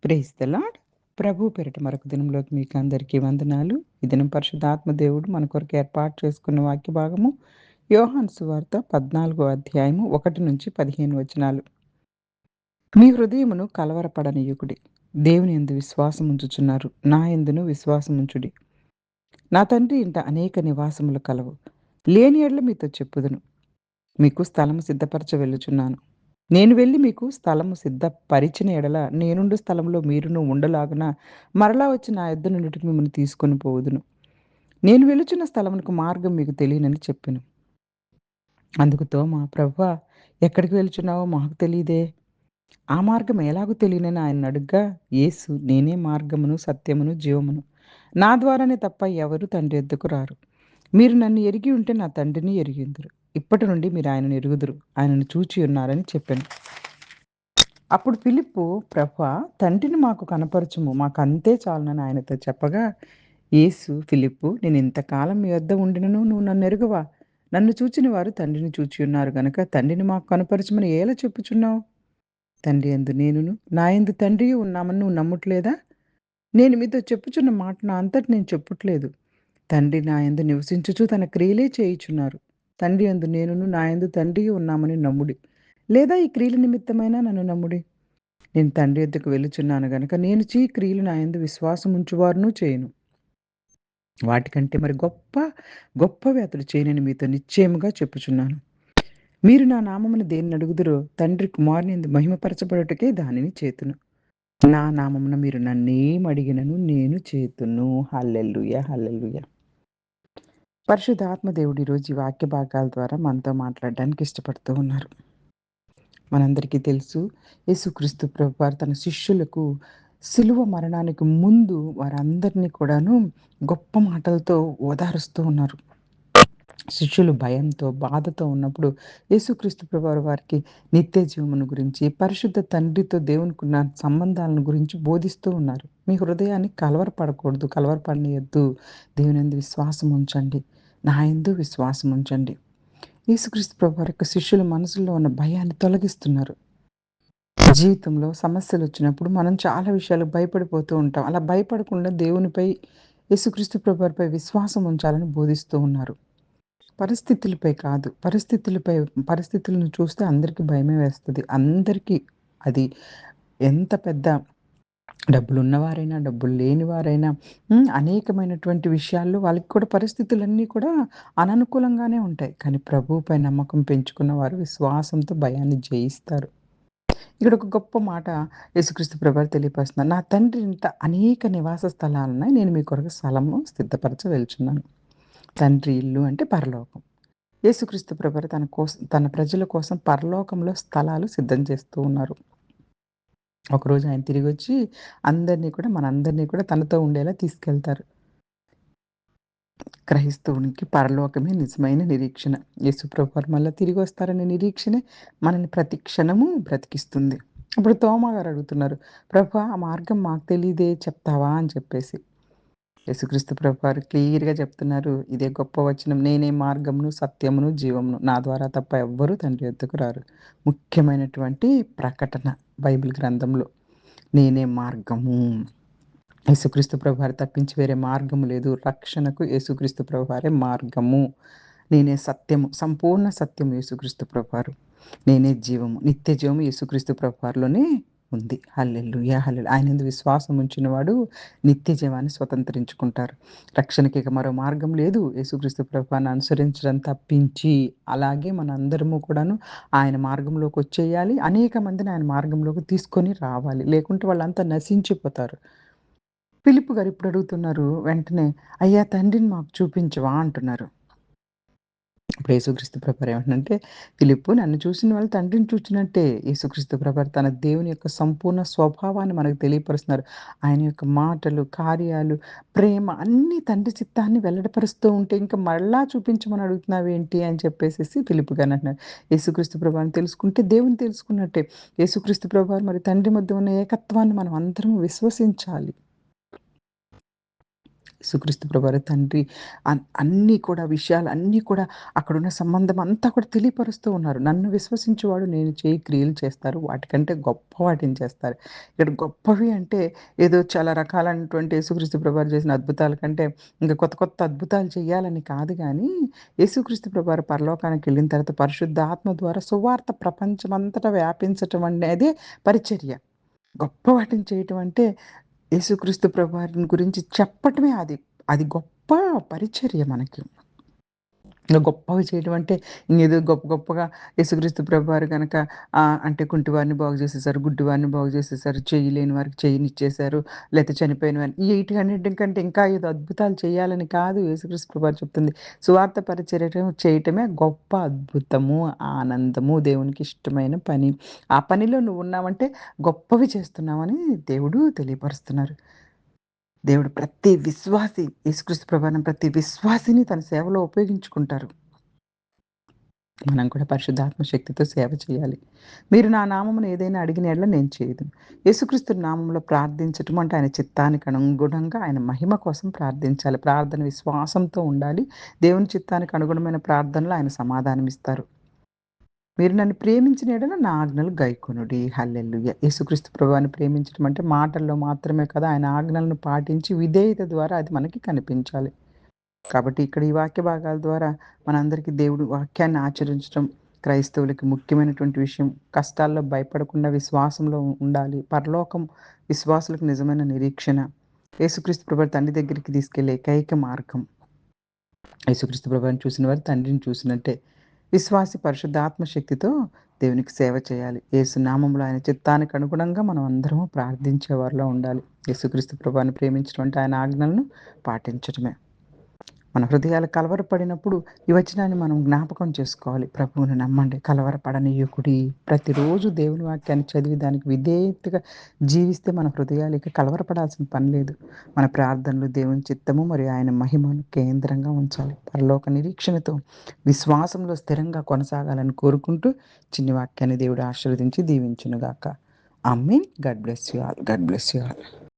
Praise the lord. ప్రభు పేరిట మరొక దినంలోకి మీకు అందరికీ వందనాలు. ఈ దినం పరిశుద్ధాత్మ దేవుడు మన కొరకు ఏర్పాటు చేసుకున్న వాక్య భాగము యోహాను సువార్త 14వ అధ్యాయము 1-15 వచనాలు. మీ హృదయమును కలవరపడనీయకుడి. దేవుని యందు విశ్వాసం ఉంచుచున్నారు, నా యందును విశ్వాసం ఉంచుడి. నా తండ్రి ఇంట అనేక నివాసములు కలవు. లేని యెడల మీతో చెప్పుదును. మీకు స్థలము సిద్ధపరచ వెళ్ళుచున్నాను. నేను వెళ్లి మీకు స్థలము సిద్ధపరిచిన ఎడల నేనుండు స్థలంలో మీరును ఉండలాగున మరలా వచ్చి నా యొద్ద నుండుట మిమ్మల్ని తీసుకొని పోవుదును. నేను వెలుచున్న స్థలమునకు మార్గం మీకు తెలియనని చెప్పెను. అందుకు తోమా, ప్రభువా, ఎక్కడికి వెళ్చున్నావో మాకు తెలీదే, ఆ మార్గం ఎలాగూ తెలియనని ఆయన అడుగ్గా, యేసు, నేనే మార్గమును సత్యమును జీవమును. నా ద్వారానే తప్ప ఎవరు తండ్రి యొద్దకు రారు. మీరు నన్ను ఎరిగి ఉంటే నా తండ్రిని ఎరిగిందురు. ఇప్పటి నుండి మీరు ఆయనను ఎరుగుదురు, ఆయనను చూచి ఉన్నారని చెప్పాను. అప్పుడు ఫిలిప్పు, ప్రభువా, తండ్రిని మాకు కనపరచుము, మాకంతే చాలునని ఆయనతో చెప్పగా, యేసు, ఫిలిప్పు, నేను ఇంతకాలం మీ వద్ద ఉండినను నువ్వు నన్ను ఎరుగవా? నన్ను చూచిన వారు తండ్రిని చూచి ఉన్నారు గనుక తండ్రిని మాకు కనపరచమని ఎలా చెప్పుచున్నావు? తండ్రి యందు నేనును నా యందు తండ్రియు ఉన్నామని నువ్వు నమ్ముట్లేదా? నేను మీతో చెప్పుచున్న మాట నా అంతట నేను చెప్పుట్లేదు. తండ్రి నా యందు నివసించుచు తన క్రియలే చేయుచున్నారు. తండ్రి యందు నేనును నా యందు తండ్రియు ఉన్నామని నమ్ముడి. లేదా ఈ క్రియల నిమిత్తమైనా నన్ను నమ్ముడి. నేను తండ్రి యొద్దకు వెళ్ళుచున్నాను గనుక నేను క్రియలు నా యందు విశ్వాసం ఉంచువారును చేయును. వాటికంటే మరి గొప్పవి అతడు చేయనని మీతో నిశ్చయముగా చెప్పుచున్నాను. మీరు నా నామమున దేనిని అడుగుదురో తండ్రి కుమారుని యందు మహిమపరచబడుటకే దానిని చేతును. నా నామమున మీరు నన్నేమడిగినను నేను చేతును. హల్లెలూయా! హల్లెలూయా! పరిశుద్ధాత్మ దేవుడు ఈరోజు ఈ వాక్య భాగాల ద్వారా మనతో మాట్లాడడానికి ఇష్టపడుతూ ఉన్నారు. మనందరికీ తెలుసు, యేసుక్రీస్తు ప్రభువారు తన శిష్యులకు సిలువ మరణానికి ముందు వారందరినీ కూడాను గొప్ప మాటలతో ఓదారుస్తూ ఉన్నారు. శిష్యులు భయంతో, బాధతో ఉన్నప్పుడు యేసుక్రీస్తు ప్రభువారు వారికి నిత్య జీవమును గురించి, పరిశుద్ధ తండ్రితో దేవునికున్న సంబంధాలను గురించి బోధిస్తూ ఉన్నారు. మీ హృదయాన్ని కలవరపడకూడదు, కలవరపడనీయొద్దు. దేవుని యందు విశ్వాసం ఉంచండి, నా యందు విశ్వాసం ఉంచండి. యేసుక్రీస్తు ప్రభువారి యొక్క శిష్యుల మనసులో ఉన్న భయాన్ని తొలగిస్తున్నారు. జీవితంలో సమస్యలొచ్చినప్పుడు మనం చాలా విషయాలకు భయపడిపోతూ ఉంటాం. అలా భయపడకుండా దేవునిపై, యేసుక్రీస్తు ప్రభువారిపై విశ్వాసం ఉంచాలని బోధిస్తూ ఉన్నారు. పరిస్థితులపై కాదు. పరిస్థితులను చూస్తే అందరికి భయమే వేస్తది. అందరికీ అది ఎంత పెద్ద డబ్బులున్నవారైనా, డబ్బులు లేనివారైనా అనేకమైనటువంటి విషయాల్లో వాళ్ళకి కూడా పరిస్థితులన్నీ కూడా అననుకూలంగానే ఉంటాయి. కానీ ప్రభువుపై నమ్మకం పెంచుకున్న వారు విశ్వాసంతో భయాన్ని జయిస్తారు. ఇక్కడ ఒక గొప్ప మాట యేసుక్రీస్తు ప్రభువారు తెలియపరుస్తున్నారు. నా తండ్రి ఇంట అనేక నివాస స్థలాలున్నాయి. నేను మీ కొరకు స్థలము సిద్ధపరచ వెళ్చున్నాను. తండ్రి ఇల్లు అంటే పరలోకం. యేసుక్రీస్తు ప్రభువారు తన ప్రజల కోసం పరలోకంలో స్థలాలు సిద్ధం చేస్తూ ఉన్నారు. ఒకరోజు ఆయన తిరిగొచ్చి మనందరినీ కూడా తనతో ఉండేలా తీసుకెళ్తారు. క్రైస్తవునికి పరలోకమే నిజమైన నిరీక్షణ. యేసు ప్రభువారు మళ్ళా తిరిగొస్తారనే నిరీక్షణే మనల్ని ప్రతి క్షణము బ్రతికిస్తుంది. ఇప్పుడు తోమా గారు అడుగుతున్నారు, ప్రభువా, ఆ మార్గం మాకు తెలీదే, చెప్తావా అని చెప్పేసి. యేసుక్రీస్తు ప్రభువారు క్లియర్‌గా చెప్తున్నారు. ఇదే గొప్ప వచనం. నేనే మార్గమును, సత్యమును, జీవమును. నా ద్వారా తప్ప ఎవ్వరు తండ్రి యొద్దకు రారు. ముఖ్యమైనటువంటి ప్రకటన బైబిల్ గ్రంథంలో. నేనే మార్గము. యేసుక్రీస్తు ప్రభువారు తప్పించి వేరే మార్గము లేదు. రక్షణకు యేసుక్రీస్తు ప్రభువారే మార్గము. నేనే సత్యము, సంపూర్ణ సత్యము యేసుక్రీస్తు ప్రభువారు. నేనే జీవము, నిత్య జీవము యేసుక్రీస్తు ప్రభువారిలోనే ఉంది. హల్లెలూయా! ఆయన యందు విశ్వాసం ఉంచినవాడు నిత్య జీవాన్ని స్వతంత్రించుకుంటారు. రక్షణకి ఇక మరో మార్గం లేదు యేసుక్రీస్తు ప్రభువాన్ని అనుసరించడం తప్పించి. అలాగే మనందరము కూడాను ఆయన మార్గంలోకొచ్చేయాలి. అనేక మందిని ఆయన మార్గంలోకి తీసుకొని రావాలి. లేకుంటే వాళ్ళంతా నశించిపోతారు. ఫిలిప్పు గారు ఇప్పుడు అడుగుతున్నారు వెంటనే, అయ్యా, తండ్రిని మాకు చూపించవా అంటున్నారు. ఇప్పుడు యేసుక్రీస్తు ప్రభువారు ఏమంటున్నారంటే, ఫిలిప్పు, నన్ను చూసిన వాళ్ళు తండ్రిని చూచినట్టే. యేసుక్రీస్తు ప్రభువారు తన దేవుని యొక్క సంపూర్ణ స్వభావాన్ని మనకు తెలియపరుస్తున్నారు. ఆయన యొక్క మాటలు, కార్యాలు, ప్రేమ అన్నీ తండ్రి చిత్తాన్ని వెల్లడిపరుస్తూ ఉంటే ఇంకా మరలా చూపించమని అడుగుతున్నావేంటి అని చెప్పేసేసి ఫిలిప్పు గారు అంటున్నారు. యేసుక్రీస్తు ప్రభువారిని తెలుసుకుంటే దేవుని తెలుసుకున్నట్టే. యేసుక్రీస్తు ప్రభువారు మరి తండ్రి మధ్య ఉన్న ఏకత్వాన్ని మనం అందరం విశ్వసించాలి. యేసుక్రీస్తు ప్రభువారి తండ్రి అన్నీ కూడా విషయాలన్నీ కూడా అక్కడున్న సంబంధం అంతా కూడా తెలియపరుస్తూ ఉన్నారు. నన్ను విశ్వసించువాడు నేను చేయి క్రియలు చేస్తారు. వాటికంటే గొప్ప వాటిని చేస్తారు. ఇక్కడ గొప్పవి అంటే ఏదో చాలా రకాలైనటువంటి యేసుక్రీస్తు ప్రభువారు చేసిన అద్భుతాల కంటే ఇంకా కొత్త కొత్త అద్భుతాలు చేయాలని కాదు గానీ, యేసుక్రీస్తు ప్రభువారు పరలోకానికెళ్ళిన తర్వాత పరిశుద్ధాత్మ ద్వారా సువార్త ప్రపంచమంతటా వ్యాపించటం అనేదే పరిచర్య. గొప్ప వాటిని చేయటం అంటే యేసుక్రీస్తు ప్రభువారిని గురించి చెప్పటమే అది. అది గొప్ప పరిచర్య మనకి. ఇంక గొప్పవి చేయడం అంటే ఇంగేదో గొప్ప గొప్పగా యేసుక్రీస్తు ప్రభువారు గనక అంటే కుంటివారిని బాగు చేసేసారు, గుడ్డివారిని బాగు చేసేసారు, చెయ్యి లేని వారికి చెయ్యినిచ్చేసారు, లేతే చనిపోయిన వారిని ఈటికన్నిటికంటే ఇంకా ఏదో అద్భుతాలు చేయాలని కాదు యేసుక్రీస్తు ప్రభువారు చెప్తుంది. సువార్త పరిచర్య చేయటమే గొప్ప అద్భుతము, ఆనందము, దేవునికి ఇష్టమైన పని. ఆ పనిలో నువ్వున్నావంటే గొప్పవి చేస్తున్నావని దేవుడు తెలియపరుస్తున్నారు. దేవుడు ప్రతి విశ్వాసి యేసుక్రీస్తు ప్రభువైన ప్రతి విశ్వాసిని తన సేవలో ఉపయోగించుకుంటారు. మనం కూడా పరిశుద్ధాత్మ శక్తితో సేవ చేయాలి. మీరు నా నామమున ఏదైనా అడిగిన యెడల నేను చేయుదును. యేసుక్రీస్తు నామంలో ప్రార్థించటం అంటే ఆయన చిత్తానికి అనుగుణంగా ఆయన మహిమ కోసం ప్రార్థించాలి. ప్రార్థన విశ్వాసంతో ఉండాలి. దేవుని చిత్తానికి అనుగుణమైన ప్రార్థనలో ఆయన సమాధానమిస్తారు. మీరు నన్ను ప్రేమించిన యెడల నా ఆజ్ఞలు గైకొనుడి. హల్లెలూయా! యేసుక్రీస్తు ప్రభువుని ప్రేమించడం అంటే మాటల్లో మాత్రమే కాదు, ఆయన ఆజ్ఞలను పాటించి విధేయత ద్వారా అది మనకి కనిపించాలి. కాబట్టి ఇక్కడ ఈ వాక్య భాగాల ద్వారా మనందరికీ దేవుడు వాక్యాన్ని ఆచరించడం క్రైస్తవులకి ముఖ్యమైనటువంటి విషయం. కష్టాల్లో భయపడకుండా విశ్వాసంలో ఉండాలి. పరలోకం విశ్వాసులకు నిజమైన నిరీక్షణ. యేసుక్రీస్తు ప్రభువు తండ్రి దగ్గరికి తీసుకెళ్ళే ఏకైక మార్గం. యేసుక్రీస్తు ప్రభువుని చూసిన వారు తండ్రిని చూసినట్టే. విశ్వాసి పరిశుద్ధాత్మ శక్తితో దేవునికి సేవ చేయాలి. యేసు నామములో ఆయన చిత్తానికి అనుగుణంగా మనం అందరము ప్రార్థించేవారిలో ఉండాలి. యేసుక్రీస్తు ప్రభువుని ప్రేమించడం అంటే ఆయన ఆజ్ఞలను పాటించటమే. మన హృదయాలు కలవరపడినప్పుడు ఈ వచనాన్ని మనం జ్ఞాపకం చేసుకోవాలి. ప్రభువుని నమ్మండి, కలవరపడనీయకుడి. ప్రతిరోజు దేవుని వాక్యాన్ని చదివి దానికి విధేయతగా జీవిస్తే మన హృదయాలు ఇక కలవరపడాల్సిన పని లేదు. మన ప్రార్థనలు దేవుని చిత్తము మరియు ఆయన మహిమను కేంద్రంగా ఉంచాలి. పరలోక నిరీక్షణతో విశ్వాసంలో స్థిరంగా కొనసాగాలని కోరుకుంటూ చిన్ని వాక్యాన్ని దేవుడు ఆశీర్వదించి దీవించునుగాక. ఆమేన్. God bless you all. God bless you all.